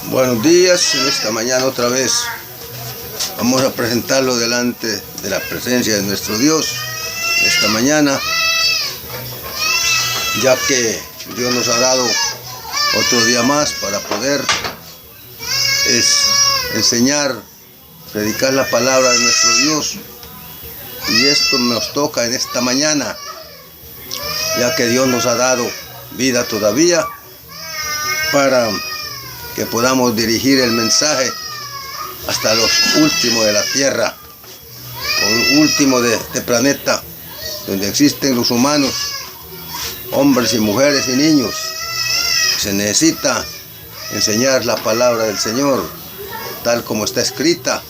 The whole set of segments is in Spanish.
Buenos días, en esta mañana otra vez vamos a presentarlo delante de la presencia de nuestro Dios esta mañana, ya que Dios nos ha dado otro día más para poder enseñar, predicar la palabra de nuestro Dios, y esto nos toca en esta mañana, ya que Dios nos ha dado vida todavía para que podamos dirigir el mensaje hasta los últimos de la tierra, o último de este planeta, donde existen los humanos, hombres y mujeres y niños. Se necesita enseñar la palabra del Señor, tal como está escrita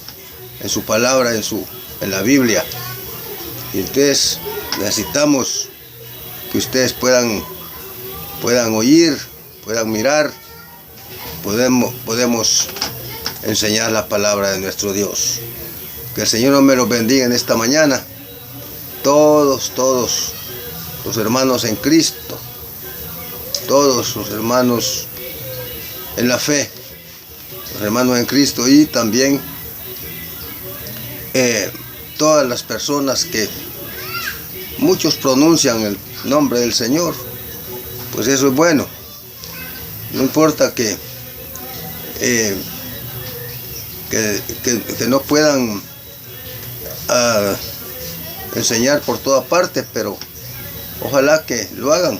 en su palabra, en la Biblia. Y entonces necesitamos que ustedes puedan oír, puedan mirar. Podemos enseñar la palabra de nuestro Dios. Que el Señor me los bendiga en esta mañana. Todos los hermanos en Cristo, todos los hermanos en la fe, los hermanos en Cristo, y también todas las personas que muchos pronuncian el nombre del Señor, pues eso es bueno. No importa que no puedan enseñar por toda parte, pero ojalá que lo hagan,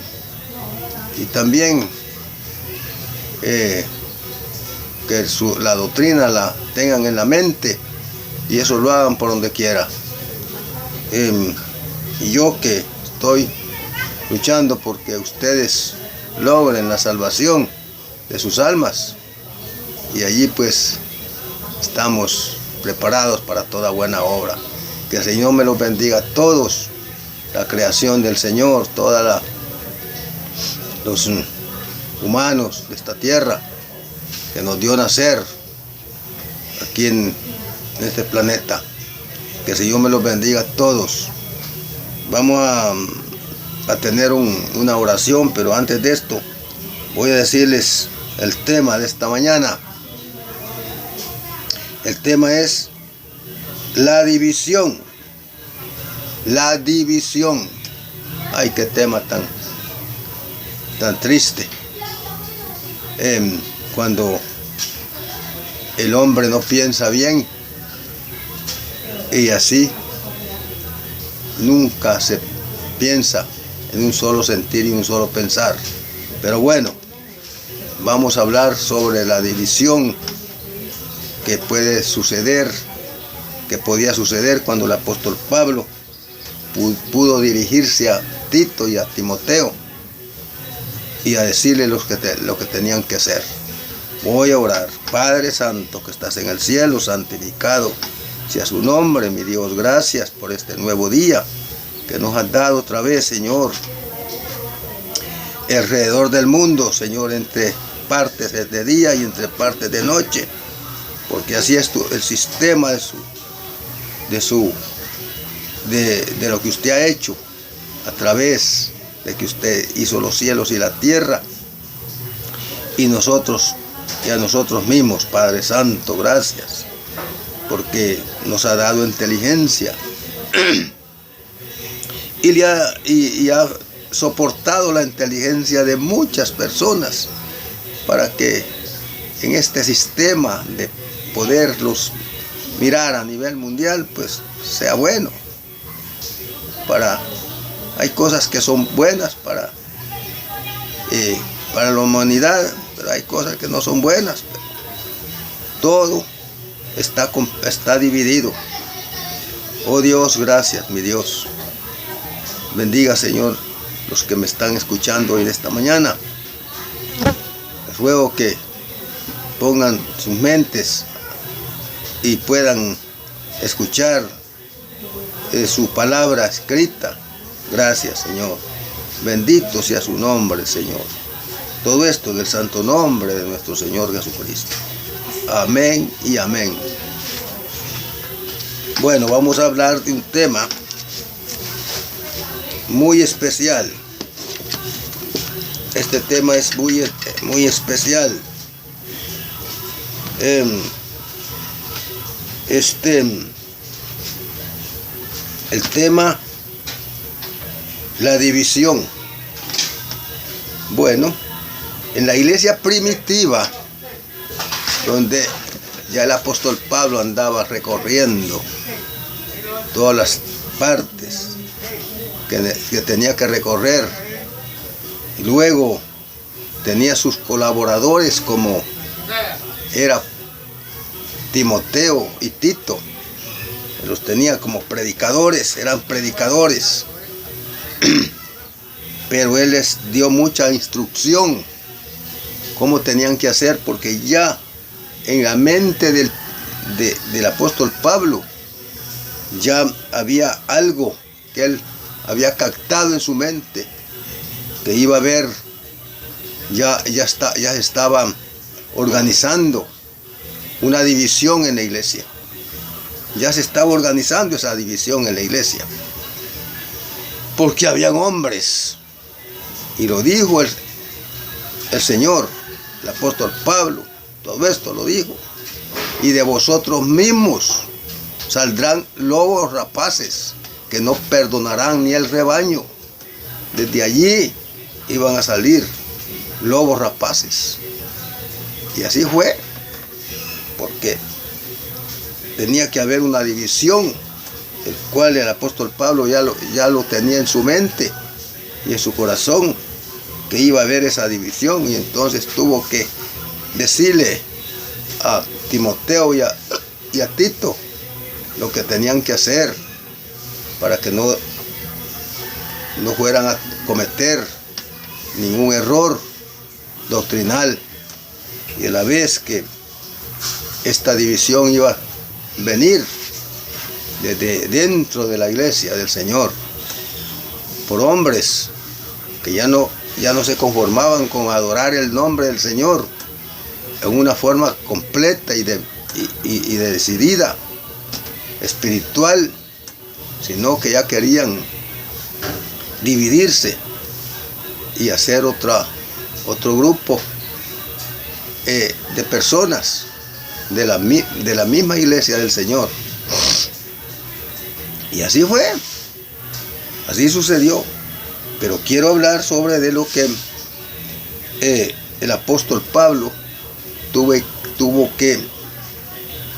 y también que la doctrina la tengan en la mente, y eso lo hagan por donde quiera. Y yo que estoy luchando porque ustedes logren la salvación de sus almas, y allí pues estamos preparados para toda buena obra. Que el Señor me los bendiga a todos, la creación del Señor, todos los humanos de esta tierra que nos dio nacer aquí en este planeta. Que el Señor me los bendiga a todos. Vamos a tener una oración, pero antes de esto voy a decirles el tema de esta mañana. El tema es la división. La división. Ay, qué tema tan triste. Cuando el hombre no piensa bien, y así nunca se piensa en un solo sentir y un solo pensar. Pero bueno, vamos a hablar sobre la división que puede suceder, que podía suceder cuando el apóstol Pablo pudo dirigirse a Tito y a Timoteo y a decirle lo que tenían que hacer. Voy a orar. Padre Santo que estás en el cielo, santificado sea su nombre, mi Dios. Gracias por este nuevo día que nos has dado otra vez, Señor, alrededor del mundo, Señor, entre partes de día y entre partes de noche, porque así es el sistema de lo que usted ha hecho, a través de que usted hizo los cielos y la tierra, y a nosotros mismos. Padre Santo, gracias, porque nos ha dado inteligencia y ha soportado la inteligencia de muchas personas para que en este sistema de poderlos mirar a nivel mundial pues sea bueno. Hay cosas que son buenas para la humanidad, pero hay cosas que no son buenas. Todo está dividido. Oh Dios, gracias, mi Dios. Bendiga, Señor, los que me están escuchando hoy en esta mañana. Les ruego que pongan sus mentes y puedan escuchar su palabra escrita. Gracias, Señor. Bendito sea su nombre, Señor. Todo esto en el santo nombre de nuestro Señor Jesucristo. Amén y amén. Bueno, vamos a hablar de un tema muy especial. Este tema es muy especial, El tema, la división. Bueno, en la iglesia primitiva, donde ya el apóstol Pablo andaba recorriendo todas las partes que tenía que recorrer, y luego tenía sus colaboradores como era Timoteo y Tito, los tenía como predicadores, eran predicadores, pero él les dio mucha instrucción cómo tenían que hacer, porque ya en la mente del apóstol Pablo ya había algo que él había captado en su mente, que iba a haber, ya se estaba organizando una división en la iglesia. Ya se estaba organizando esa división en la iglesia, porque habían hombres, y lo dijo el Señor, el apóstol Pablo, todo esto lo dijo: y de vosotros mismos saldrán lobos rapaces que no perdonarán ni el rebaño. Desde allí iban a salir lobos rapaces. Y así fue, porque tenía que haber una división, el cual el apóstol Pablo ya lo tenía en su mente y en su corazón, que iba a haber esa división, y entonces tuvo que decirle a Timoteo y a Tito lo que tenían que hacer para que no fueran a cometer ningún error doctrinal, y a la vez que esta división iba a venir desde dentro de la iglesia del Señor por hombres que ya no se conformaban con adorar el nombre del Señor en una forma completa y decidida, espiritual, sino que ya querían dividirse y hacer otro grupo de personas de la misma iglesia del Señor. Y así fue, así sucedió. Pero quiero hablar sobre de lo que el apóstol Pablo tuvo que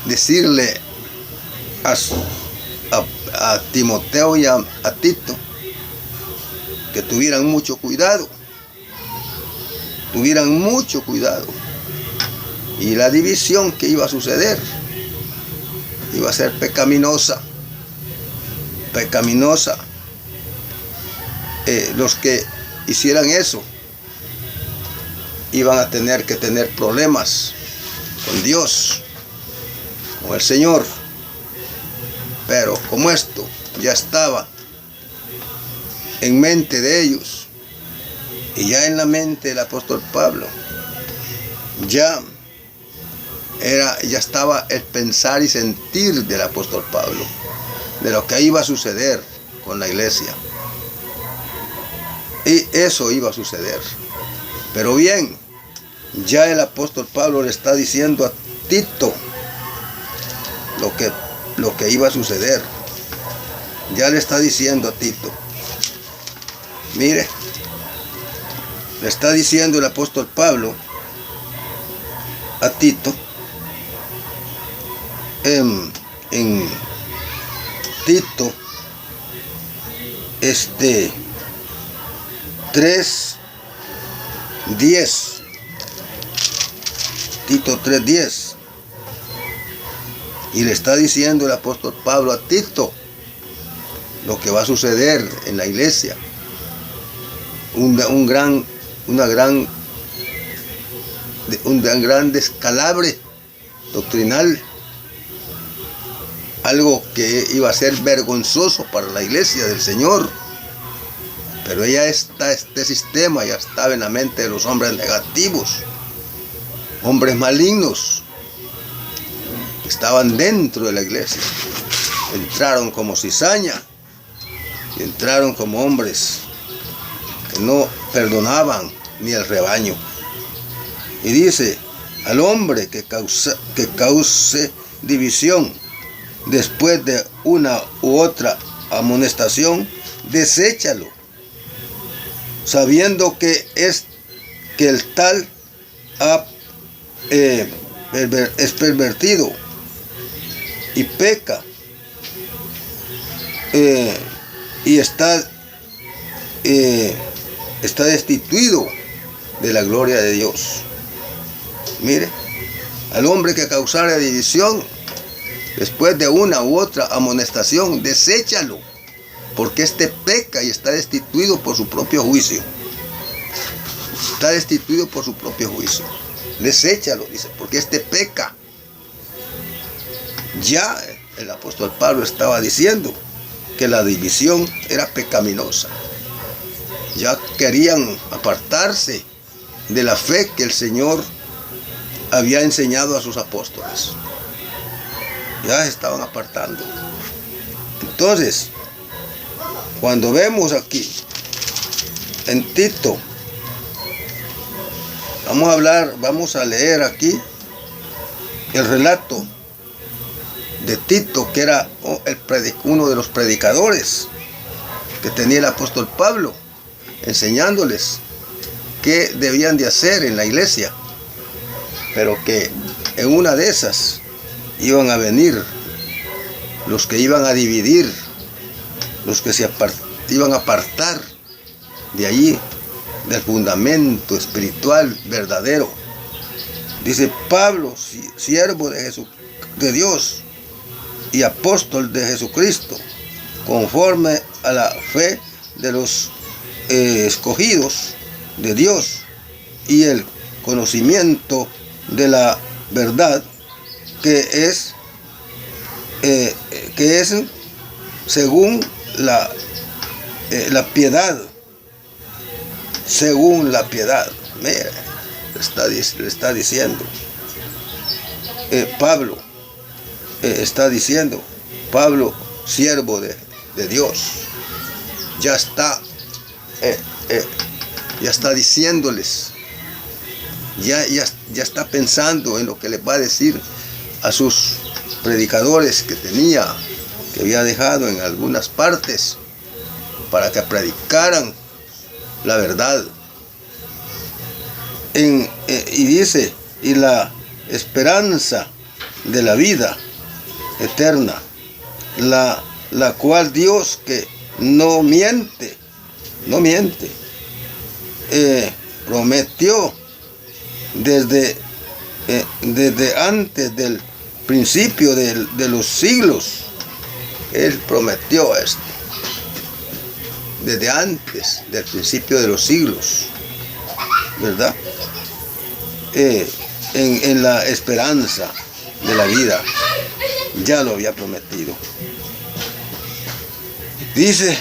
decirle a Timoteo y a Tito, que tuvieran mucho cuidado, y la división que iba a suceder iba a ser pecaminosa. Los que hicieran eso iban a tener que tener problemas con Dios, con el Señor. Pero como esto ya estaba en mente de ellos, y ya en la mente del apóstol Pablo, ya estaba el pensar y sentir del apóstol Pablo de lo que iba a suceder con la iglesia. Y eso iba a suceder. Pero bien, ya el apóstol Pablo le está diciendo a Tito lo que iba a suceder. Ya le está diciendo a Tito. Mire, le está diciendo el apóstol Pablo a Tito en Tito 3:10. Tito 3:10. Y le está diciendo el apóstol Pablo a Tito lo que va a suceder en la iglesia. Un gran descalabre doctrinal. Algo que iba a ser vergonzoso para la iglesia del Señor. Pero ya este sistema ya estaba en la mente de los hombres negativos, hombres malignos, que estaban dentro de la iglesia. Entraron como cizaña y entraron como hombres que no perdonaban ni el rebaño. Y dice al hombre que cause división después de una u otra amonestación, deséchalo, sabiendo que el tal es pervertido y peca y está destituido de la gloria de Dios. Mire, al hombre que causara división después de una u otra amonestación, deséchalo, porque peca y está destituido por su propio juicio. Está destituido por su propio juicio. Deséchalo, dice, porque peca. Ya el apóstol Pablo estaba diciendo que la división era pecaminosa. Ya querían apartarse de la fe que el Señor había enseñado a sus apóstoles. Ya se estaban apartando. Entonces, cuando vemos aquí en Tito, vamos a leer aquí el relato de Tito, que era uno de los predicadores que tenía el apóstol Pablo, enseñándoles qué debían de hacer en la iglesia, pero que en una de esas iban a venir los que iban a dividir, los que iban a apartar de allí, del fundamento espiritual verdadero. Dice: Pablo, siervo de Dios y apóstol de Jesucristo, conforme a la fe de los escogidos de Dios y el conocimiento de la verdad, que es según la piedad, según la piedad. Mira, le está diciendo Pablo, Pablo, siervo de Dios, ya está diciéndoles, ya está pensando en lo que les va a decir a sus predicadores que había dejado en algunas partes para que predicaran la verdad. Y dice: y la esperanza de la vida eterna, la cual Dios, que no miente, prometió desde antes del principio de los siglos. Él prometió esto desde antes del principio de los siglos, ¿verdad? En la esperanza de la vida, ya lo había prometido. Dice: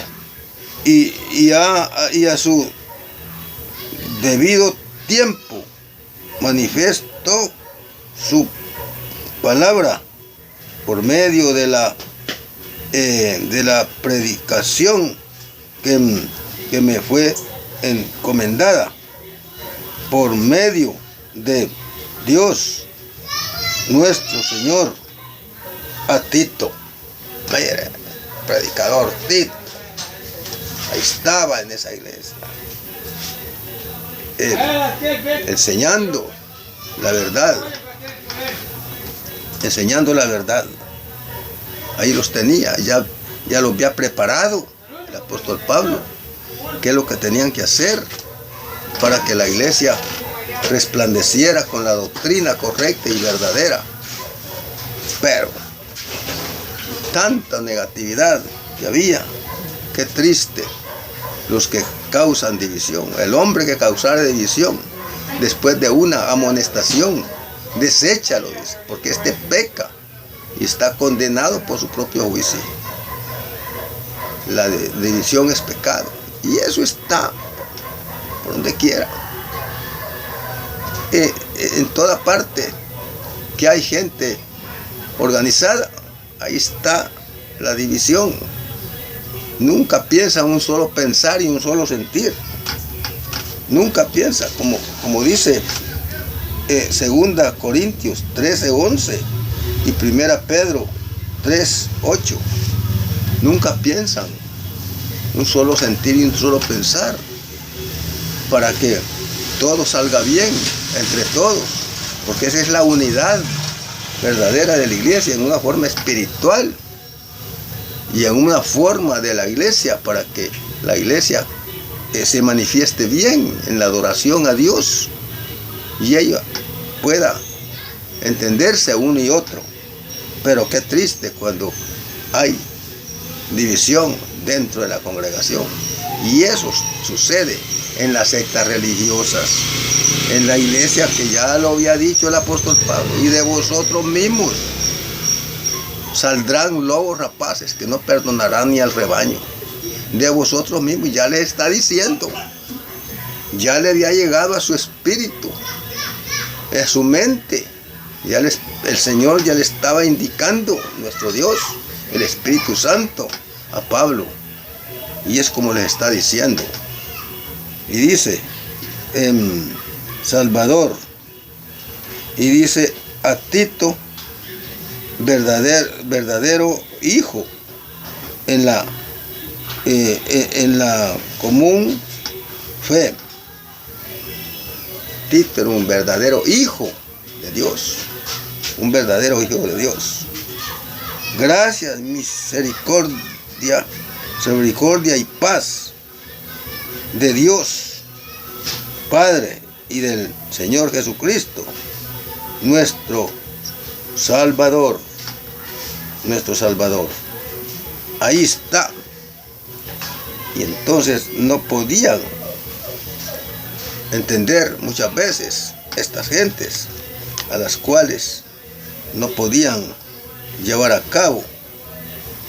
y a su debido tiempo manifestó su palabra por medio de la predicación que me fue encomendada por medio de Dios nuestro Señor, a Tito. Mire, predicador Tito, ahí estaba en esa iglesia, enseñando la verdad, Ahí los tenía, ya los había preparado el apóstol Pablo, qué es lo que tenían que hacer para que la iglesia resplandeciera con la doctrina correcta y verdadera. Pero tanta negatividad que había, qué triste los que causan división. El hombre que causara división después de una amonestación, deséchalo, dice, porque peca y está condenado por su propio juicio. La división es pecado, y eso está por donde quiera. En toda parte que hay gente organizada, ahí está la división. Nunca piensa un solo pensar y un solo sentir. Nunca piensa, como dice Segunda Corintios 13:11 y Primera Pedro 3:8. Nunca piensan un solo sentir y un solo pensar para que todo salga bien entre todos, porque esa es la unidad verdadera de la iglesia, en una forma espiritual y en una forma de la iglesia, para que la iglesia se manifieste bien en la adoración a Dios y ella pueda entenderse uno y otro. Pero qué triste cuando hay división dentro de la congregación, y eso sucede en las sectas religiosas, en la iglesia, que ya lo había dicho el apóstol Pablo: y de vosotros mismos saldrán lobos rapaces que no perdonarán ni al rebaño. De vosotros mismos, ya le está diciendo, ya le había llegado a su espíritu, a su mente, el Señor ya le estaba indicando, nuestro Dios, el Espíritu Santo, a Pablo, y es como les está diciendo. Y dice Salvador, y dice a Tito, verdadero hijo en la común fe. Tito era un verdadero hijo de Dios, un verdadero hijo de Dios. Gracias, misericordia y paz de Dios Padre y del Señor Jesucristo, nuestro Salvador. Ahí está. Y entonces no podían entender muchas veces estas gentes, a las cuales no podían llevar a cabo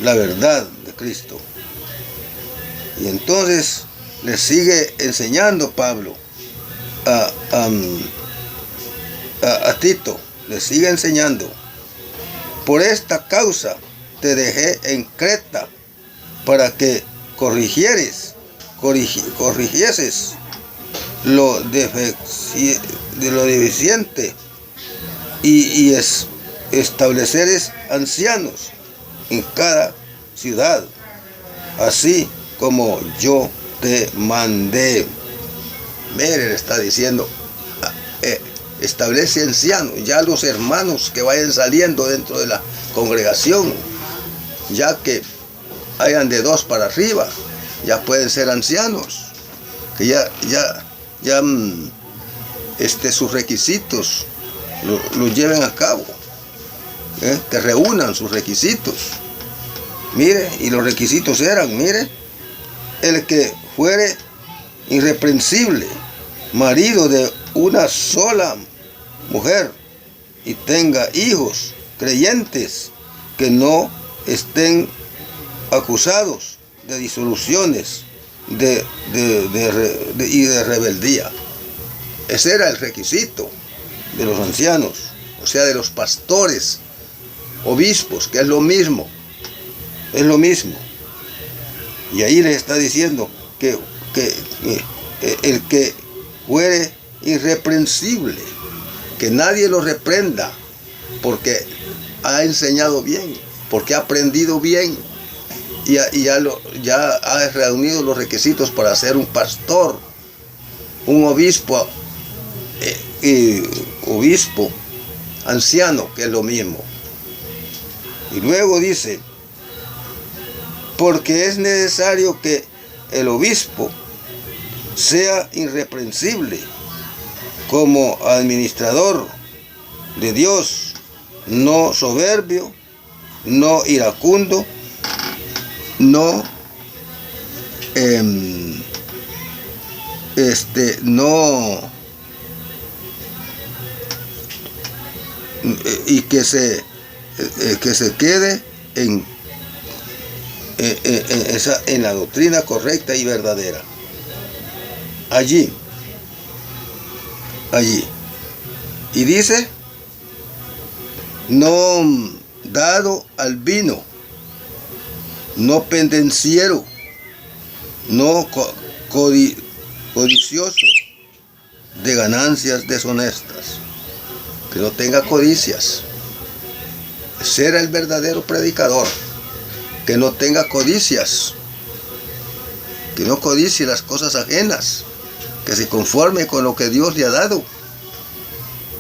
la verdad de Cristo. Y entonces les sigue enseñando Pablo a Tito, les sigue enseñando: por esta causa te dejé en Creta, para que corrigieses lo deficiente y estableceres ancianos en cada ciudad, así como yo te mandé. Mire, le está diciendo, establece ancianos, ya los hermanos que vayan saliendo dentro de la congregación, ya que hayan de 2 para arriba, ya pueden ser ancianos, que ya sus requisitos los lleven a cabo, que reúnan sus requisitos. Mire, y los requisitos eran, mire, el que fuere irreprensible, marido de una sola mujer, y tenga hijos creyentes, que no estén acusados de disoluciones y de rebeldía. Ese era el requisito de los ancianos, o sea, de los pastores, obispos, que es lo mismo. Y ahí les está diciendo que el que fuere irreprensible, que nadie lo reprenda, porque ha enseñado bien, porque ha aprendido bien, y ya ha reunido los requisitos para ser un pastor, un obispo, anciano, que es lo mismo. Y luego dice: porque es necesario que el obispo sea irreprensible como administrador de Dios, no soberbio, no iracundo, y que se quede en la doctrina correcta y verdadera. Allí. Y dice: no dado al vino, no pendenciero, no codicioso de ganancias deshonestas. que no tenga codicias. Ese era el verdadero predicador, que no tenga codicias, que no codicie las cosas ajenas, que se conforme con lo que Dios le ha dado.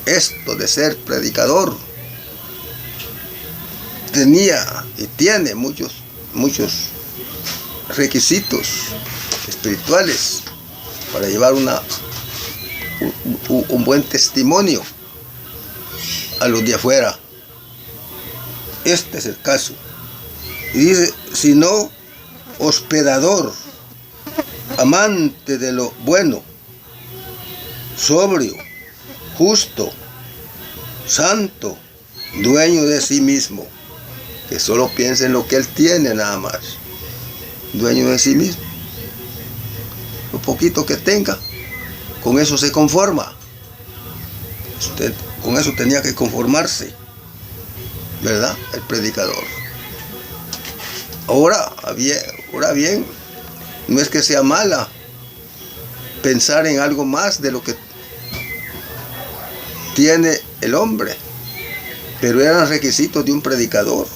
Esto de ser predicador tenía y tiene muchos requisitos espirituales para llevar un buen testimonio a los de afuera. Este es el caso. Y dice, sino hospedador, amante de lo bueno, sobrio, justo, santo, dueño de sí mismo, que solo piensa en lo que él tiene nada más, dueño de sí mismo. Lo poquito que tenga, con eso se conforma. Usted con eso tenía que conformarse, ¿verdad? El predicador. Ahora bien, no es que sea mala pensar en algo más de lo que tiene el hombre, pero eran requisitos de un predicador,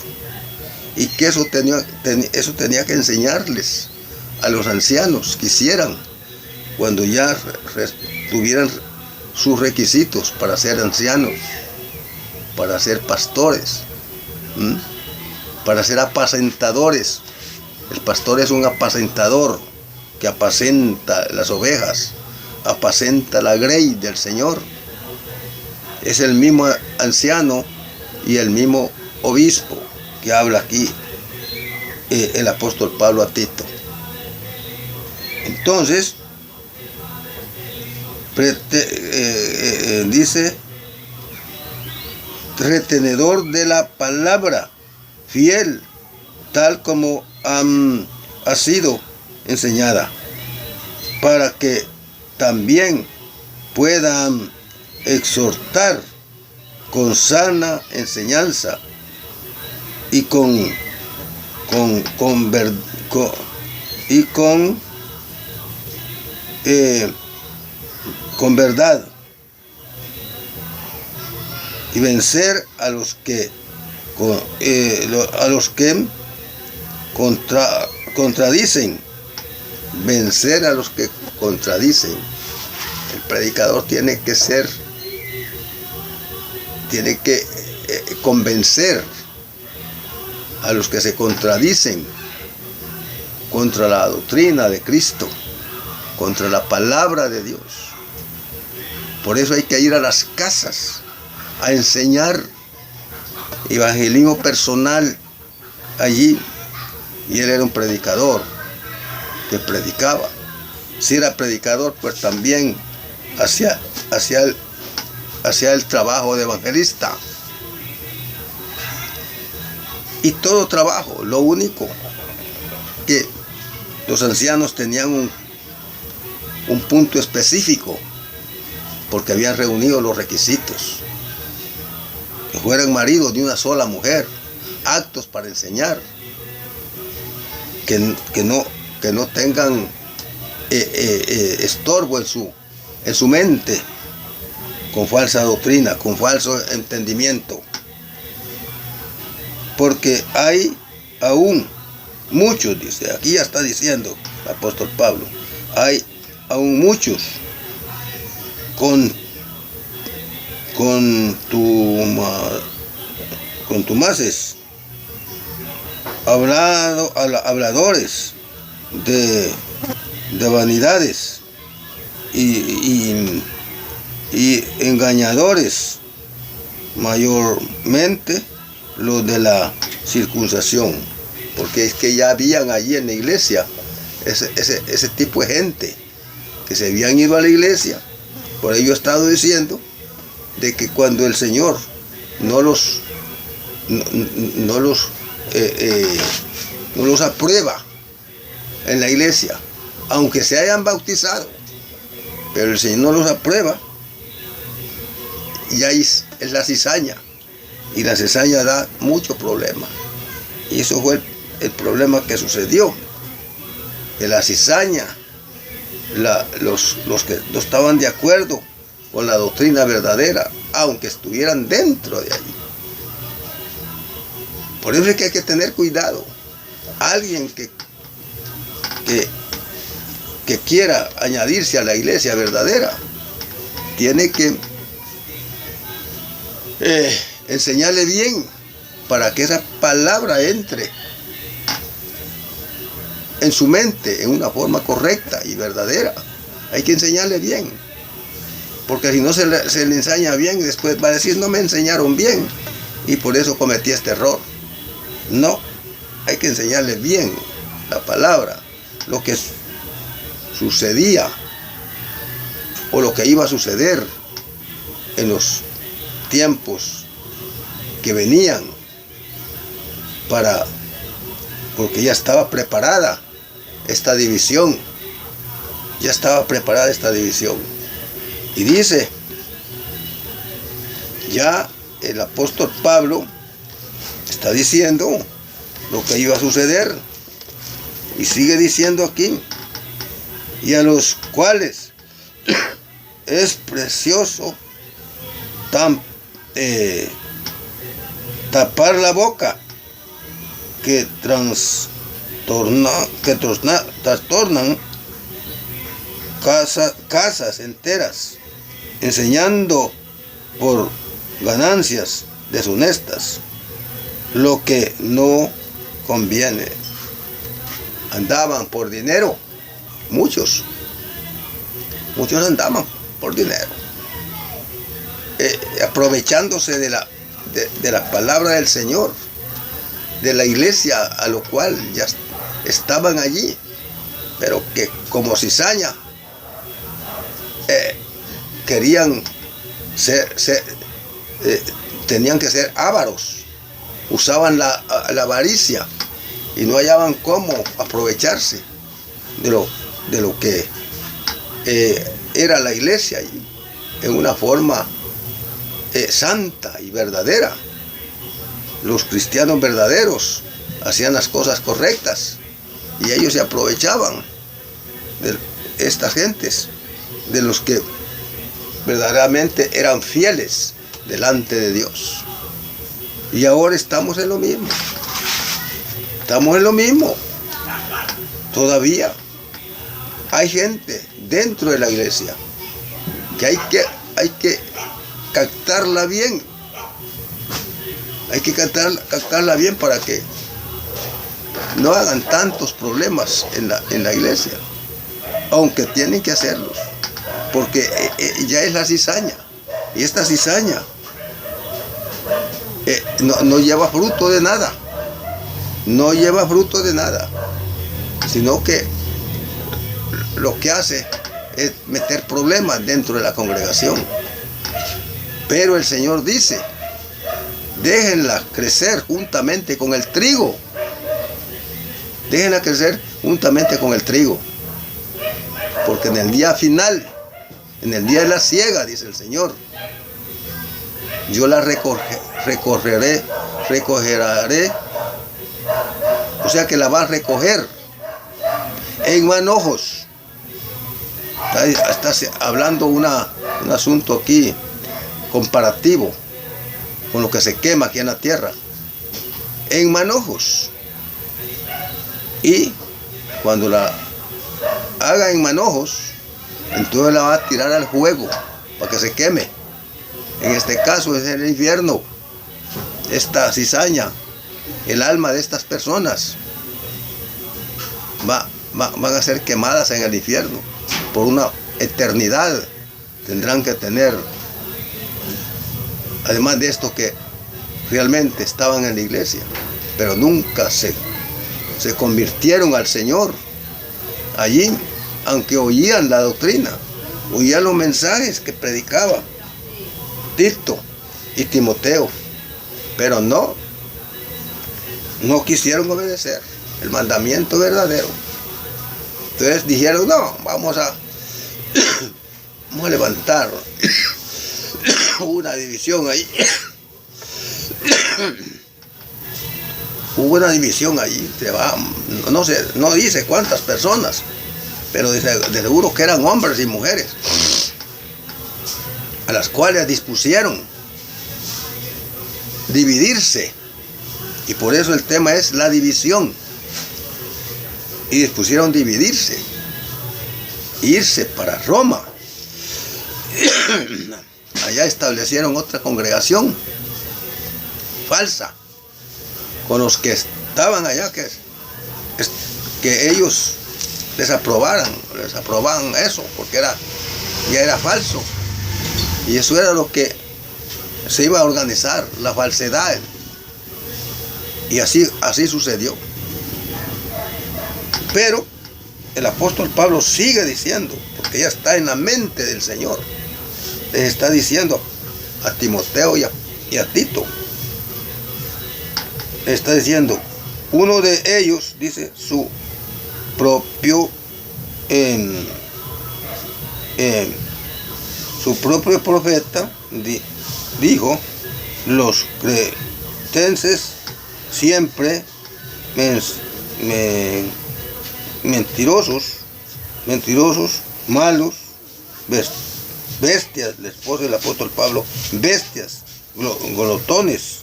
y que eso tenía que enseñarles a los ancianos que hicieran cuando ya tuvieran sus requisitos para ser ancianos, para ser pastores, para ser apacentadores. El pastor es un apacentador que apacenta las ovejas, apacenta la grey del Señor. Es el mismo anciano y el mismo obispo que habla aquí el apóstol Pablo a Tito. Entonces, dice, retenedor de la palabra, fiel, tal como ha sido enseñada, para que también puedan exhortar con sana enseñanza y con verdad, y vencer a los que contradicen, vencer a los que contradicen. El predicador tiene que convencer a los que se contradicen contra la doctrina de Cristo, contra la palabra de Dios. Por eso hay que ir a las casas a enseñar evangelismo personal allí. Y él era un predicador que predicaba. Si era predicador, pues también hacía el trabajo de evangelista. Y todo trabajo, lo único que los ancianos tenían un punto específico, porque habían reunido los requisitos: que fueran maridos de una sola mujer, aptos para enseñar, que no tengan estorbo en su mente con falsa doctrina, con falso entendimiento. Porque hay aún muchos, dice, aquí ya está diciendo el apóstol Pablo, hay aún muchos contumaces, habladores de vanidades y engañadores, mayormente los de la circuncisión, porque es que ya habían allí en la iglesia ese tipo de gente que se habían ido a la iglesia. Por ello he estado diciendo de que cuando el Señor no los aprueba en la iglesia, aunque se hayan bautizado, pero el Señor no los aprueba, y ahí es la cizaña, y la cizaña da mucho problema. Y eso fue el problema que sucedió, que la cizaña, los que no estaban de acuerdo con la doctrina verdadera, aunque estuvieran dentro de allí. Por eso es que hay que tener cuidado. Alguien que quiera añadirse a la iglesia verdadera, tiene que enseñarle bien para que esa palabra entre en su mente en una forma correcta y verdadera. Hay que enseñarle bien, porque si no se le enseña bien, después va a decir: no me enseñaron bien y por eso cometí este error. No, hay que enseñarle bien la palabra, lo que sucedía o lo que iba a suceder en los tiempos que venían, porque ya estaba preparada esta división. Ya estaba preparada esta división. Y dice, ya el apóstol Pablo está diciendo lo que iba a suceder. Y sigue diciendo aquí: y a los cuales es precioso tapar la boca, que trastornan casas enteras, enseñando por ganancias deshonestas lo que no conviene. Andaban por dinero, muchos andaban por dinero, aprovechándose de la palabra del Señor, de la iglesia a lo cual ya estaban allí, pero que como cizaña querían tenían que ser ávaros, usaban la avaricia y no hallaban cómo aprovecharse de lo que era la iglesia allí, en una forma santa y verdadera. Los cristianos verdaderos hacían las cosas correctas y ellos se aprovechaban de estas gentes, de los que verdaderamente eran fieles delante de Dios. Y ahora estamos en lo mismo. Estamos en lo mismo. Todavía hay gente dentro de la iglesia que hay que captarla bien. Hay que captarla bien para que no hagan tantos problemas en la iglesia, aunque tienen que hacerlos, porque ya es la cizaña, y esta cizaña no lleva fruto de nada, sino que lo que hace es meter problemas dentro de la congregación. Pero el Señor dice: déjenla crecer juntamente con el trigo. Déjenla crecer juntamente con el trigo. Porque en el día final, en el día de la siega, dice el Señor, yo la recogeré. O sea que la va a recoger en manojos. Está hablando un asunto aquí comparativo con lo que se quema aquí en la tierra, en manojos. Y cuando la haga en manojos, entonces la va a tirar al fuego para que se queme. En este caso es el infierno. Esta cizaña, el alma de estas personas van a ser quemadas en el infierno por una eternidad. Tendrán que tener, además de esto, que realmente estaban en la iglesia, pero nunca se convirtieron al Señor. Allí, aunque oían la doctrina, oían los mensajes que predicaba Tito y Timoteo, pero no quisieron obedecer el mandamiento verdadero. Entonces dijeron: no, vamos a levantar una división ahí. Hubo una división allí, no dice cuántas personas, pero dice, de seguro que eran hombres y mujeres. a las cuales dispusieron dividirse. Y por eso el tema es la división. Y dispusieron dividirse, irse para Roma. Allá establecieron otra congregación falsa con los que estaban allá, que ellos desaprobaban eso, porque ya era falso. Y eso era lo que se iba a organizar, la falsedad. Y así sucedió. Pero el apóstol Pablo sigue diciendo, porque ya está en la mente del Señor, les está diciendo a Timoteo y a Tito, les está diciendo, uno de ellos, dice, su propio profeta dijo, los cretenses siempre mentirosos, malos, bestias, les puso el apóstol Pablo, bestias, glotones,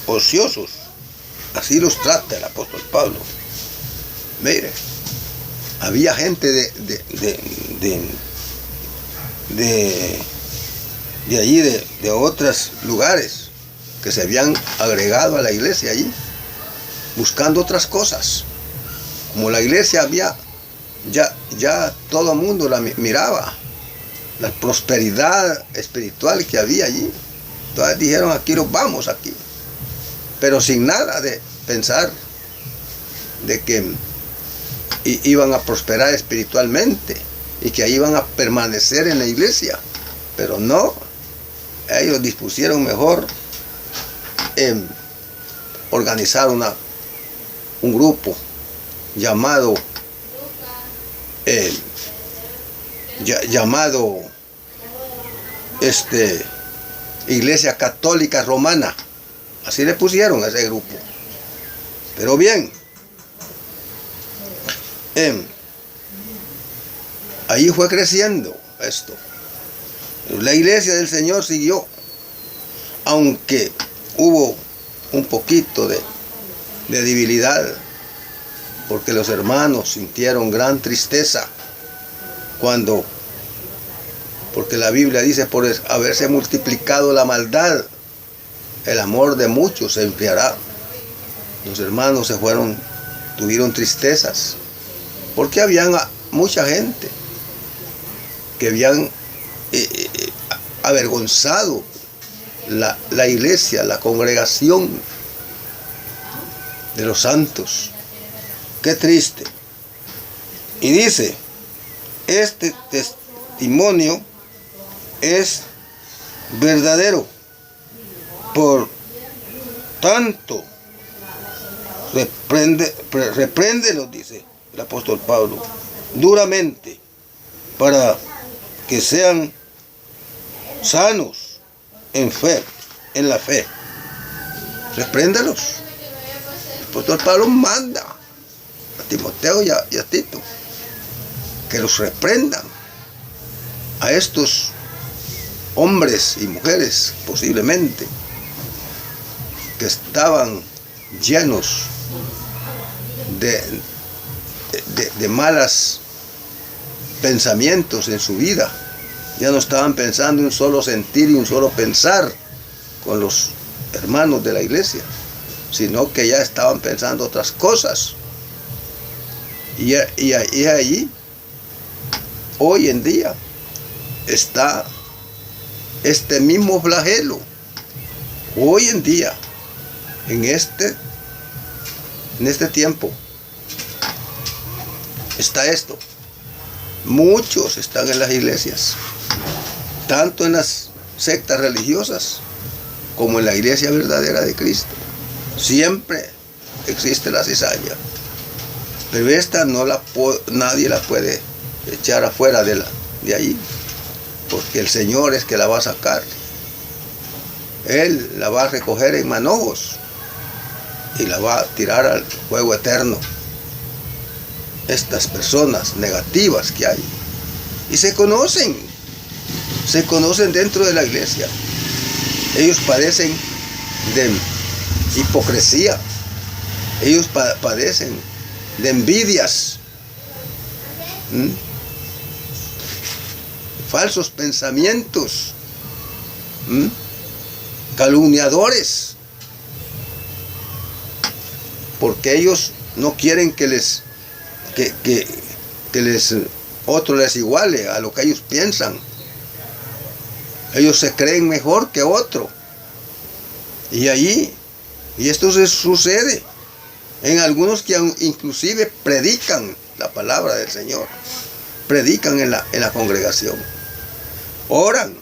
ociosos. Así los trata el apóstol Pablo. Mire, había gente de allí, de otros lugares, que se habían agregado a la iglesia allí, buscando otras cosas. Como la iglesia había, ya todo el mundo la miraba, la prosperidad espiritual que había allí. Entonces dijeron, aquí nos vamos aquí. Pero sin nada de pensar de que iban a prosperar espiritualmente y que ahí iban a permanecer en la iglesia. Pero no, ellos dispusieron mejor organizar un grupo llamado Iglesia Católica Romana. Así le pusieron a ese grupo. Pero bien, ahí fue creciendo esto. La iglesia del Señor siguió, aunque hubo un poquito de debilidad, porque los hermanos sintieron gran tristeza porque la Biblia dice, por haberse multiplicado la maldad, el amor de muchos se enfriará. Los hermanos tuvieron tristezas, porque habían mucha gente que habían avergonzado la iglesia, la congregación de los santos. Qué triste. Y dice, este testimonio es verdadero. Por tanto, repréndelos, dice el apóstol Pablo, duramente, para que sean sanos en la fe. Repréndelos. El apóstol Pablo manda a Timoteo y a Tito que los reprendan a estos hombres y mujeres, posiblemente, que estaban llenos de malos pensamientos en su vida. Ya no estaban pensando en un solo sentir y un solo pensar con los hermanos de la iglesia, sino que ya estaban pensando otras cosas. Y allí, hoy en día, está este mismo flagelo. Hoy en día, en este tiempo, está esto. Muchos están en las iglesias, tanto en las sectas religiosas como en la iglesia verdadera de Cristo. Siempre existe la cizaña, pero esta nadie la puede echar afuera de allí, porque el Señor es que la va a sacar. Él la va a recoger en manojos y la va a tirar al fuego eterno. Estas personas negativas que hay, y se conocen se conocen dentro de la iglesia. Ellos padecen de hipocresía. Ellos padecen de envidias, falsos pensamientos, calumniadores, porque ellos no quieren que otro les iguale a lo que ellos piensan. Ellos se creen mejor que otro. Y esto se sucede en algunos que inclusive predican la palabra del Señor, predican en la congregación, oran,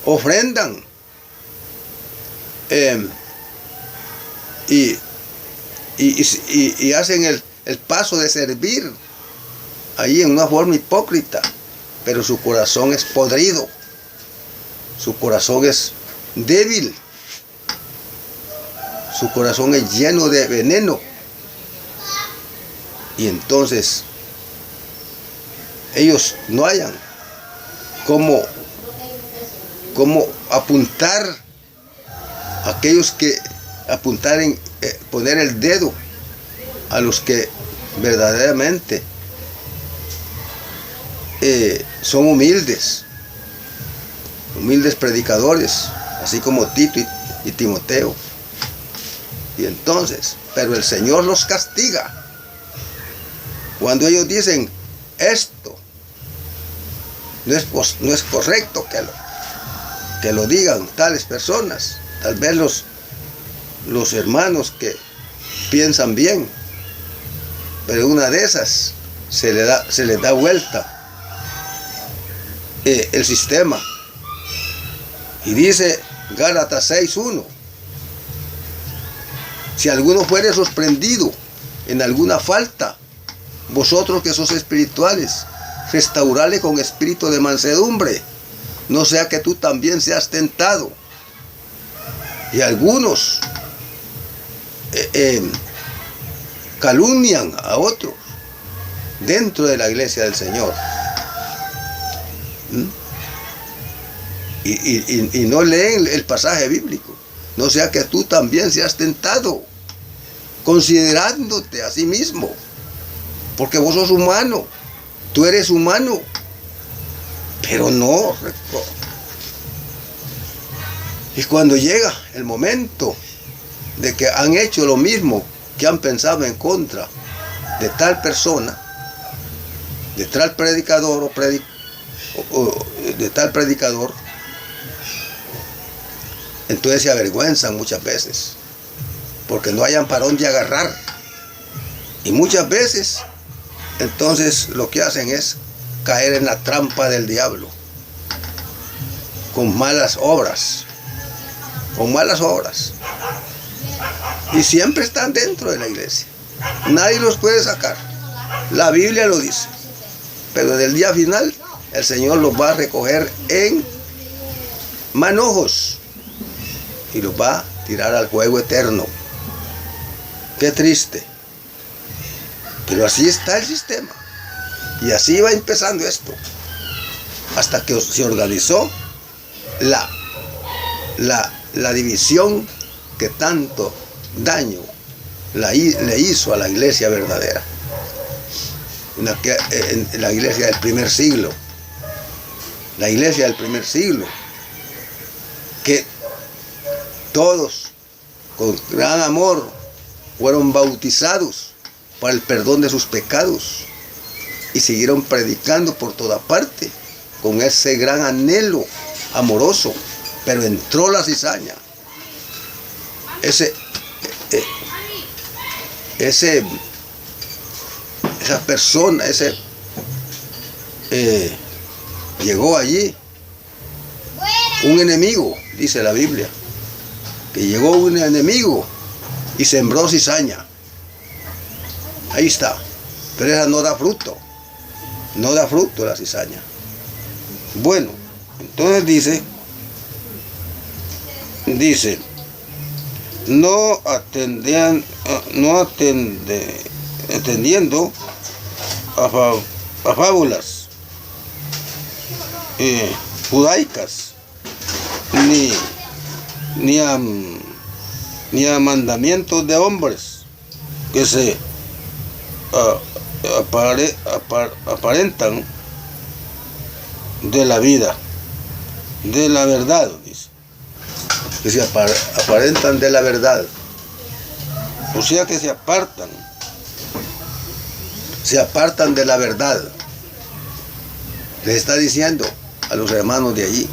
ofrendan, y hacen el paso de servir ahí en una forma hipócrita, pero su corazón es podrido, su corazón es débil, su corazón es lleno de veneno. Y entonces ellos no hayan cómo apuntar a aquellos que apuntar en poner el dedo a los que verdaderamente son humildes predicadores, así como Tito y Timoteo. Y entonces, pero el Señor los castiga cuando ellos dicen: esto no es correcto que lo digan tales personas. Tal vez los hermanos que piensan bien, pero una de esas se les da vuelta el sistema. Y dice Gálatas 6:1: si alguno fuere sorprendido en alguna falta, vosotros que sois espirituales, restaurale con espíritu de mansedumbre, no sea que tú también seas tentado. Y algunos calumnian a otros dentro de la iglesia del Señor. Y no leen el pasaje bíblico. No sea que tú también seas tentado, considerándote a sí mismo, porque vos sos humano, tú eres humano, pero no. Y cuando llega el momento de que han hecho lo mismo, que han pensado en contra de tal persona, de tal predicador de tal predicador, entonces se avergüenzan muchas veces, porque no hayan para dónde agarrar. Y muchas veces, entonces lo que hacen es caer en la trampa del diablo, con malas obras. Y siempre están dentro de la iglesia. Nadie los puede sacar. La Biblia lo dice. Pero en el día final, el Señor los va a recoger en manojos y los va a tirar al fuego eterno. Qué triste. Pero así está el sistema. Y así va empezando esto. Hasta que se organizó la división que tanto daño le hizo a la iglesia verdadera. En la iglesia del primer siglo. La iglesia del primer siglo. Que todos, con gran amor, fueron bautizados para el perdón de sus pecados y siguieron predicando por toda parte con ese gran anhelo amoroso. Pero entró la cizaña. Esa persona, llegó allí un enemigo, dice la Biblia, que llegó un enemigo y sembró cizaña. Ahí está. Pero esa no da fruto. No da fruto la cizaña. Bueno, entonces dice, no atendiendo a fábulas, judaicas, ni a mandamientos de hombres que se aparentan de la vida, de la verdad, dice, que se aparentan de la verdad, o sea que se apartan de la verdad. Les está diciendo a los hermanos de allí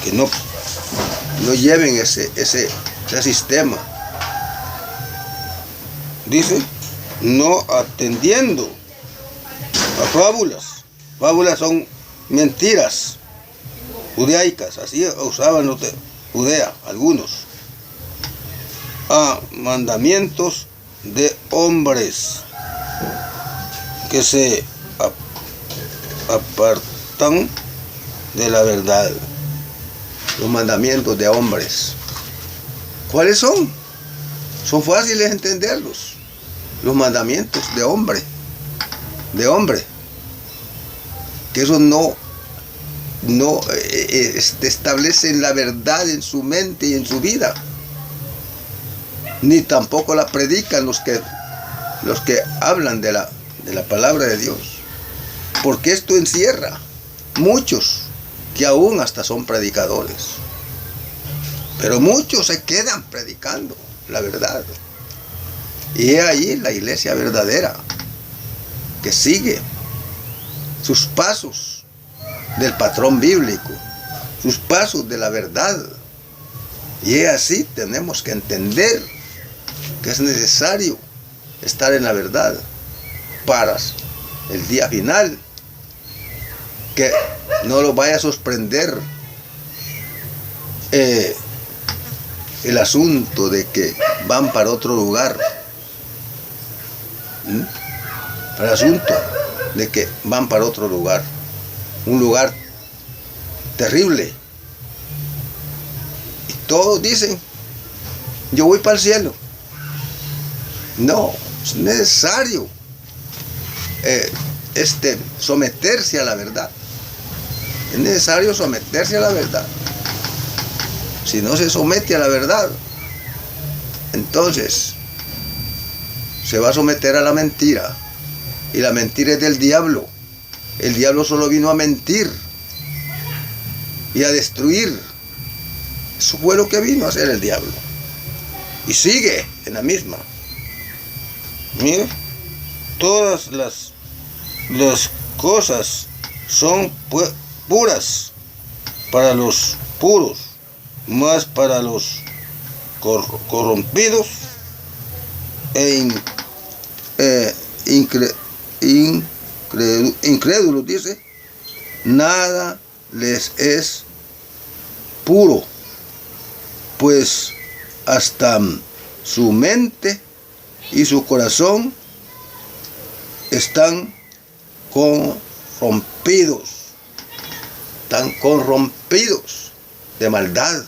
que no lleven ese sistema. Dice, no atendiendo a fábulas. Fábulas son mentiras judaicas, así usaban los de Judea, algunos. A mandamientos de hombres que se apartan de la verdad. Los mandamientos de hombres. ¿Cuáles son? Son fáciles de entenderlos. Los mandamientos de hombre. Que esos no establecen la verdad en su mente y en su vida. Ni tampoco la predican los que hablan de la palabra de Dios. Porque esto encierra muchos que aún hasta son predicadores. Pero muchos se quedan predicando la verdad. Y es ahí la iglesia verdadera, que sigue sus pasos del patrón bíblico, sus pasos de la verdad. Y es así, tenemos que entender que es necesario estar en la verdad para el día final, que no lo vaya a sorprender el asunto de que van para otro lugar. El asunto de que van para otro lugar, un lugar terrible. Y todos dicen, yo voy para el cielo. No, es necesario someterse a la verdad. Es necesario someterse a la verdad. Si no se somete a la verdad, entonces se va a someter a la mentira. Y la mentira es del diablo. El diablo solo vino a mentir y a destruir. Eso fue lo que vino a hacer el diablo. Y sigue en la misma. Mire, todas las cosas son puras para los puros, más para los corrompidos e incrédulos, dice, nada les es puro, pues hasta su mente y su corazón están corrompidos de maldad.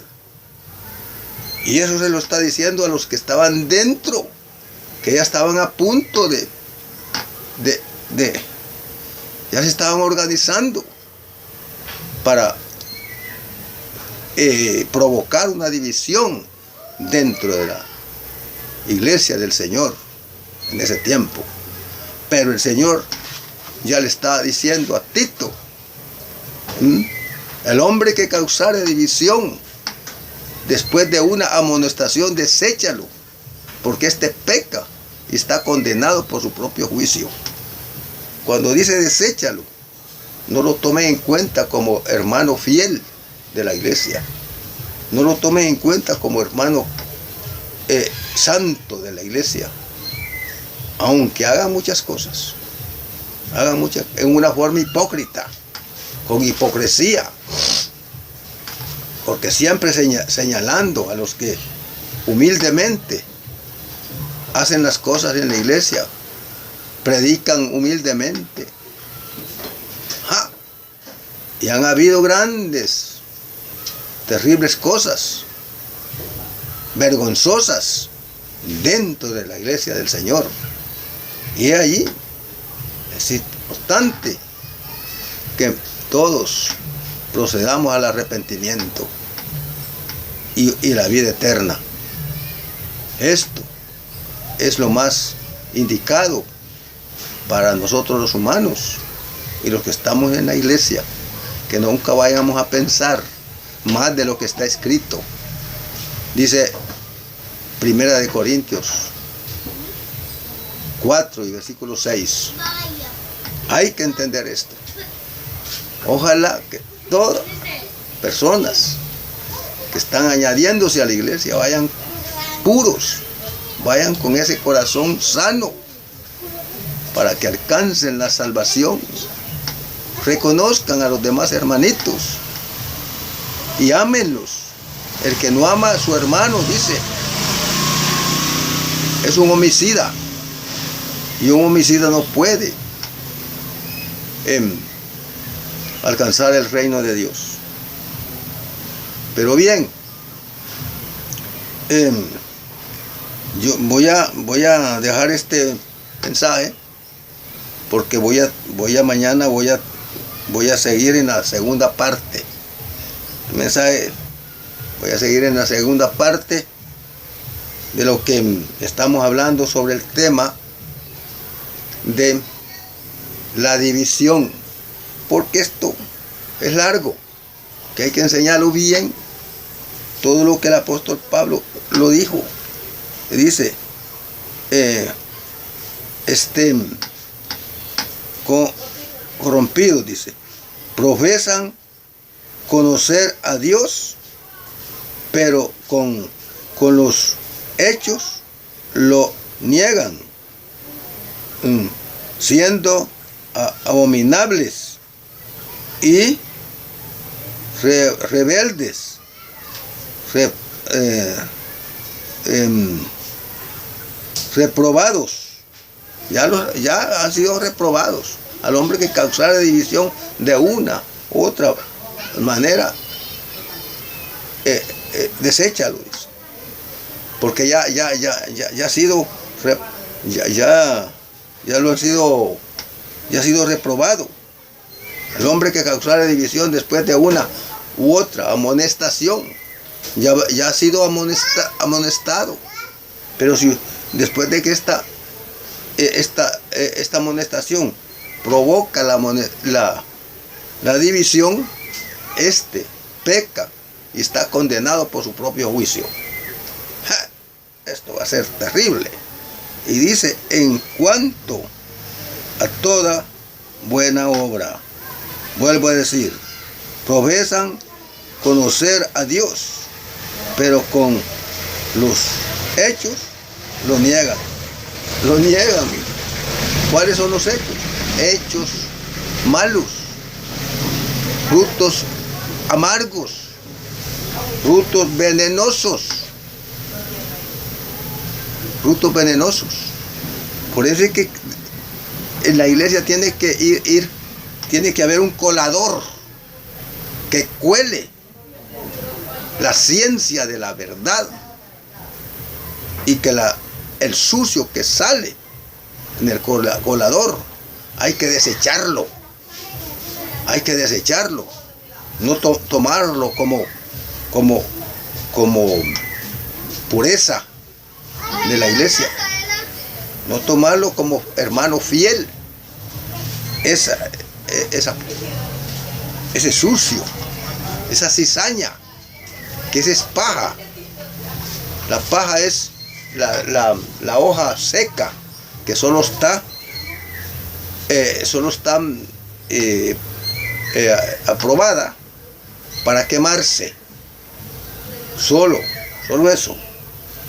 Y eso se lo está diciendo a los que estaban dentro, que ya estaban a punto ya se estaban organizando para provocar una división dentro de la iglesia del Señor en ese tiempo. Pero el Señor ya le está diciendo a Tito, el hombre que causare división después de una amonestación, deséchalo, porque este peca y está condenado por su propio juicio. Cuando dice deséchalo, no lo tome en cuenta como hermano fiel de la iglesia. No lo tome en cuenta como hermano santo de la iglesia. Aunque haga muchas cosas. Haga muchas en una forma hipócrita, con hipocresía. Porque siempre señalando a los que humildemente hacen las cosas en la iglesia, predican humildemente. Y han habido grandes, terribles cosas, vergonzosas, dentro de la iglesia del Señor. Y allí es importante que todos procedamos al arrepentimiento y la vida eterna. Esto es lo más indicado para nosotros los humanos y los que estamos en la iglesia, que nunca vayamos a pensar más de lo que está escrito. Dice 1 Corintios 4 y versículo 6. Hay que entender esto. Ojalá que todas personas que están añadiéndose a la iglesia vayan puros, vayan con ese corazón sano para que alcancen la salvación, reconozcan a los demás hermanitos y ámenlos. El que no ama a su hermano, dice, es un homicida, y un homicida no puede alcanzar el reino de Dios. Pero bien, yo voy a dejar este mensaje porque mañana voy a seguir en la segunda parte. El mensaje, voy a seguir en la segunda parte de lo que estamos hablando sobre el tema de la división, porque esto es largo, que hay que enseñarlo bien, todo lo que el apóstol Pablo lo dijo. Dice, corrompidos, dice, profesan conocer a Dios, pero con los hechos lo niegan, siendo abominables y rebeldes, reprobados. Ya han sido reprobados. Al hombre que causara división de una u otra manera, deséchalo, dice. Porque ya ha sido ya ha sido reprobado. El hombre que causara división después de una u otra amonestación, ya ha sido amonestado. Pero si después de que esta amonestación provoca la división, peca y está condenado por su propio juicio. Esto va a ser terrible. Y dice, en cuanto a toda buena obra, vuelvo a decir, profesan conocer a Dios, pero con los hechos lo niegan. Lo niegan. ¿Cuáles son los hechos? Hechos malos, frutos amargos, frutos venenosos. Frutos venenosos. Por eso es que en la iglesia tiene que haber un colador que cuele la ciencia de la verdad, y que el sucio que sale en el colador hay que desecharlo. Hay que desecharlo. No tomarlo como pureza de la iglesia. No tomarlo como hermano fiel. Ese sucio, esa cizaña, que esa es paja. La paja es la hoja seca que solo está aprobada para quemarse. Solo eso.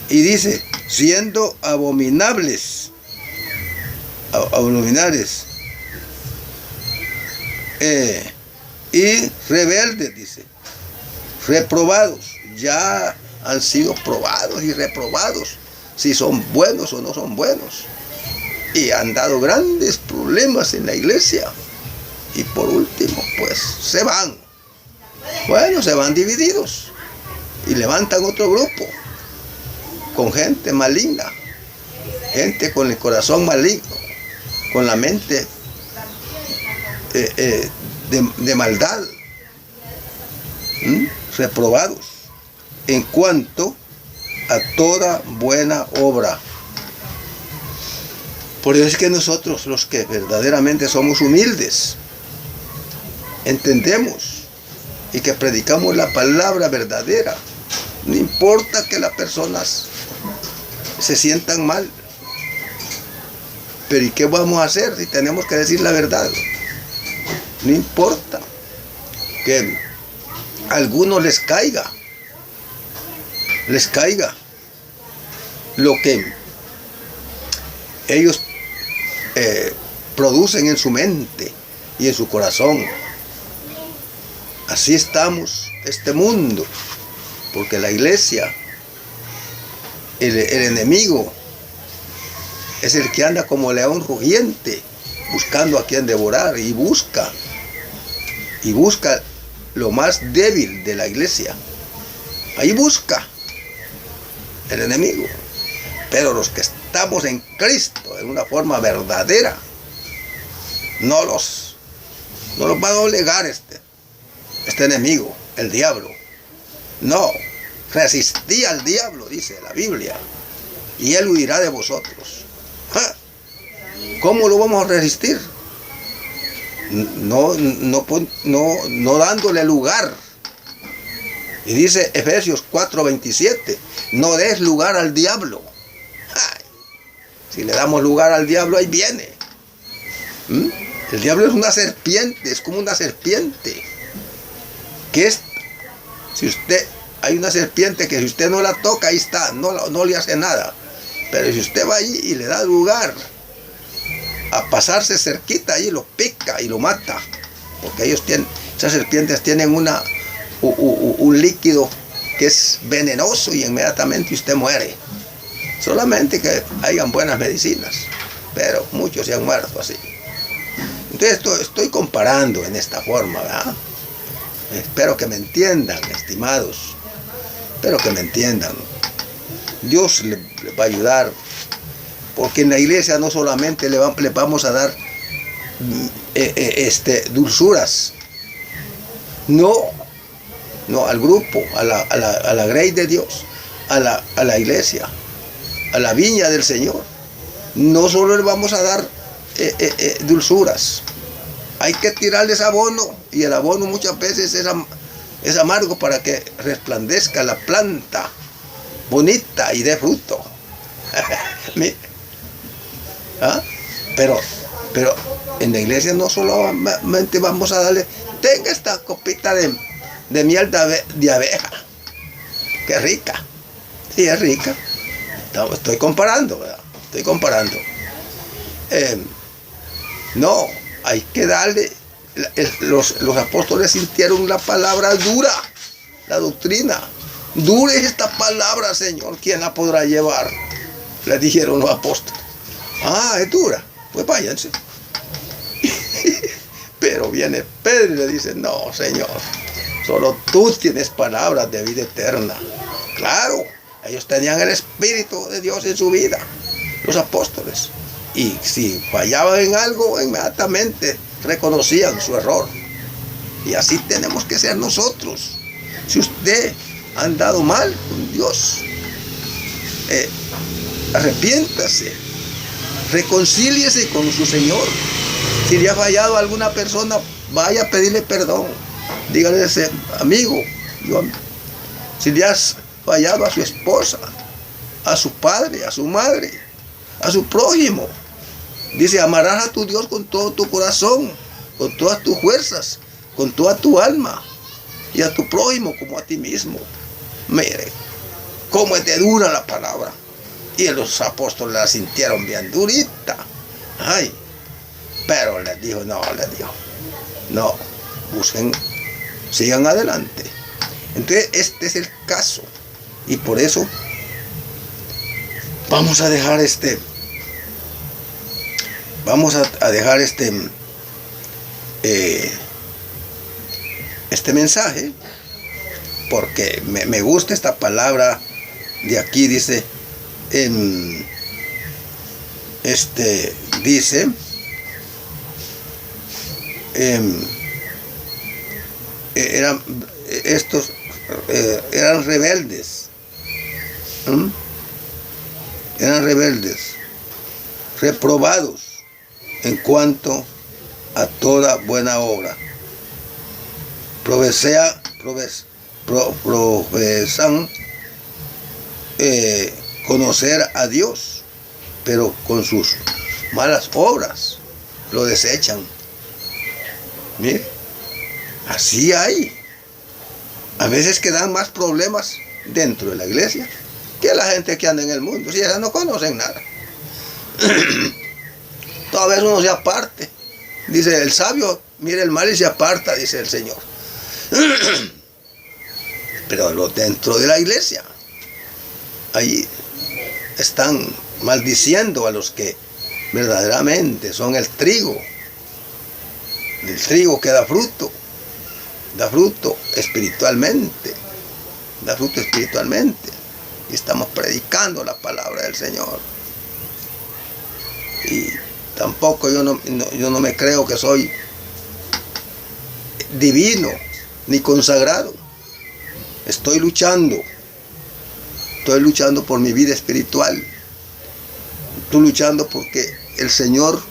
Y dice, siendo abominables y rebeldes, dice, reprobados. Ya han sido probados y reprobados, si son buenos o no son buenos, y han dado grandes problemas en la iglesia, y por último pues se van divididos y levantan otro grupo con gente maligna, gente con el corazón maligno, con la mente de maldad, reprobados en cuanto a toda buena obra. Por eso es que nosotros, los que verdaderamente somos humildes, entendemos y que predicamos la palabra verdadera, no importa que las personas se sientan mal, pero ¿y qué vamos a hacer si tenemos que decir la verdad? No importa que a algunos les caiga lo que ellos producen en su mente y en su corazón. Así estamos, este mundo, porque la iglesia, el enemigo, es el que anda como león rugiente, buscando a quien devorar, y busca lo más débil de la iglesia. Ahí busca el enemigo. Pero los que estamos en Cristo en una forma verdadera, no los va a doblegar este enemigo, el diablo. No, resistí al diablo, dice la Biblia, y él huirá de vosotros. ¿Cómo lo vamos a resistir? No dándole lugar. Y dice Efesios 4:27, no des lugar al diablo. Si le damos lugar al diablo, ahí viene. El diablo es una serpiente, es como una serpiente. Hay una serpiente que si usted no la toca, ahí está, no le hace nada. Pero si usted va allí y le da lugar a pasarse cerquita, ahí lo pica y lo mata. Porque esas serpientes tienen un líquido que es venenoso y inmediatamente usted muere. Solamente que hayan buenas medicinas, pero muchos se han muerto así. Entonces estoy comparando en esta forma, ¿verdad? Espero que me entiendan, estimados. Espero que me entiendan. Dios le va a ayudar, porque en la iglesia no solamente le vamos a dar dulzuras, no al grupo, a la grey de Dios, a la iglesia, a la viña del Señor. No solo le vamos a dar dulzuras, hay que tirarles abono, y el abono muchas veces es amargo para que resplandezca la planta bonita y dé fruto. Pero en la iglesia no solamente vamos a darle, tenga esta copita de miel de abeja, que rica. Sí, es rica. Estoy comparando, ¿verdad? Estoy comparando. No, hay que darle. Los apóstoles sintieron la palabra dura, la doctrina. Dura es esta palabra, Señor, ¿quién la podrá llevar? Le dijeron los apóstoles. Es dura, pues váyanse. Pero viene Pedro y le dice, no, Señor, solo tú tienes palabras de vida eterna. Claro, ellos tenían el Espíritu de Dios en su vida, los apóstoles. Y si fallaban en algo, inmediatamente reconocían su error. Y así tenemos que ser nosotros. Si usted ha andado mal con Dios, arrepiéntase, reconcíliese con su Señor. Si le ha fallado a alguna persona, vaya a pedirle perdón. Dígale a ese amigo, si le has fallado a su esposa, a su padre, a su madre, a su prójimo, dice, amarás a tu Dios con todo tu corazón, con todas tus fuerzas, con toda tu alma, y a tu prójimo como a ti mismo. Mire, cómo es de dura la palabra. Y los apóstoles la sintieron bien durita. Pero les dijo, no, busquen, sigan adelante. Entonces, este es el caso. Y por eso vamos a dejar este mensaje, porque me gusta esta palabra de aquí. Dice, estos eran rebeldes. Eran rebeldes, reprobados en cuanto a toda buena obra. Profesan conocer a Dios, pero con sus malas obras lo desechan. Mire, así hay. A veces que dan más problemas dentro de la iglesia que la gente que anda en el mundo. Si ellas no conocen nada. Toda vez uno se aparte. Dice el sabio, mire el mal y se aparta, dice el Señor. Pero dentro de la iglesia, ahí están maldiciendo a los que verdaderamente son el trigo. El trigo que da fruto espiritualmente. Da fruto espiritualmente. Y estamos predicando la palabra del Señor. Y tampoco yo no me creo que soy divino ni consagrado. Estoy luchando por mi vida espiritual. Estoy luchando porque el Señor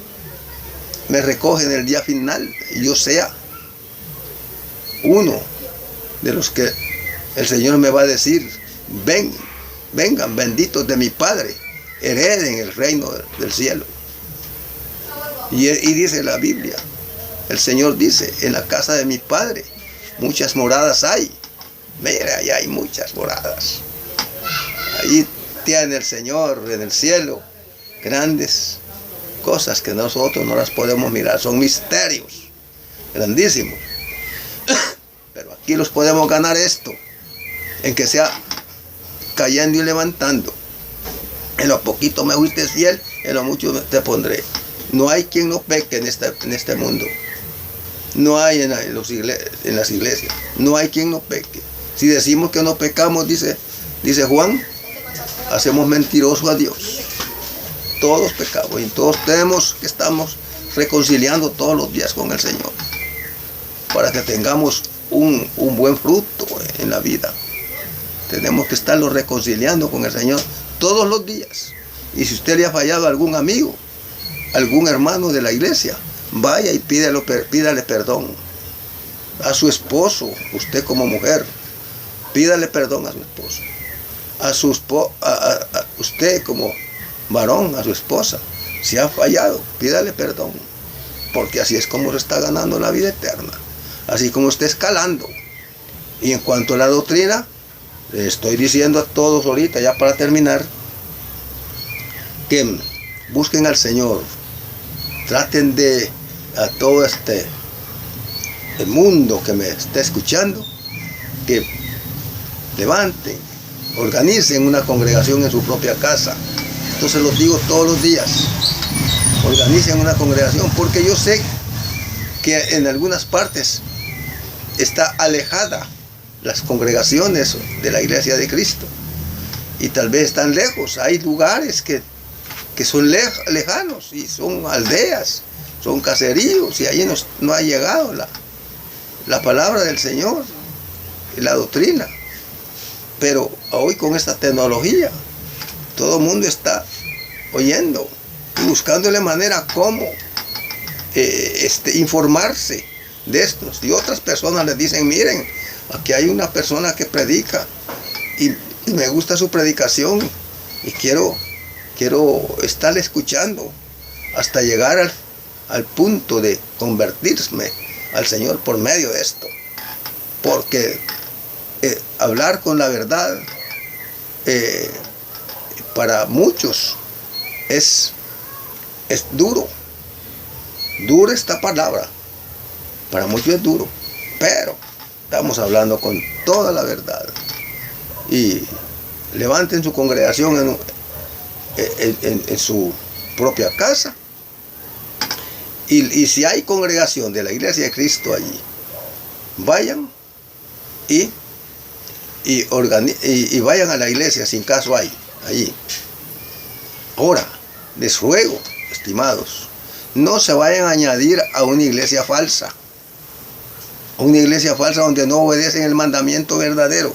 me recoge en el día final y yo sea uno de los que el Señor me va a decir: vengan benditos de mi Padre, hereden el reino del cielo. Y dice la Biblia, el Señor dice: en la casa de mi Padre muchas moradas hay. Mira, allá hay muchas moradas. Allí tiene el Señor en el cielo grandes cosas que nosotros no las podemos mirar. Son misterios grandísimos. Pero aquí los podemos ganar esto, en que sea cayendo y levantando. En lo poquito me fuiste fiel, en lo mucho te pondré. No hay quien no peque en este mundo. No hay en las iglesias. No hay quien no peque. Si decimos que no pecamos, dice Juan, hacemos mentiroso a Dios. Todos pecamos y todos tenemos que estamos reconciliando todos los días con el Señor, para que tengamos un buen fruto en la vida. Tenemos que estarlo reconciliando con el Señor todos los días. Y si usted le ha fallado a algún amigo, algún hermano de la iglesia, vaya y pídale perdón. A su esposo, usted como mujer, pídale perdón a su esposo. Usted como varón, a su esposa, si ha fallado, pídale perdón. Porque así es como se está ganando la vida eterna. Así como está escalando. Y en cuanto a la doctrina, le estoy diciendo a todos ahorita, ya para terminar, que busquen al Señor. Traten de, a todo el mundo que me está escuchando, que levanten, organicen una congregación en su propia casa. Esto se los digo todos los días. Organicen una congregación, porque yo sé que en algunas partes está alejada las congregaciones de la Iglesia de Cristo, y tal vez están lejos. Hay lugares que son lejanos, y son aldeas, son caseríos, y ahí no ha llegado la palabra del Señor y la doctrina. Pero hoy con esta tecnología, todo el mundo está oyendo y buscándole manera como informarse de estos. Y otras personas les dicen: miren, aquí hay una persona que predica y me gusta su predicación y quiero estarle escuchando hasta llegar al punto de convertirme al Señor por medio de esto. Porque hablar con la verdad para muchos es duro. Dura esta palabra. Para muchos es duro. Pero estamos hablando con toda la verdad. Y levanten su congregación en su propia casa. Y si hay congregación de la Iglesia de Cristo allí, vayan y vayan a la iglesia, sin caso hay allí. Ahora, les ruego, estimados, no se vayan a añadir a una iglesia falsa. a una iglesia falsa donde no obedecen el mandamiento verdadero.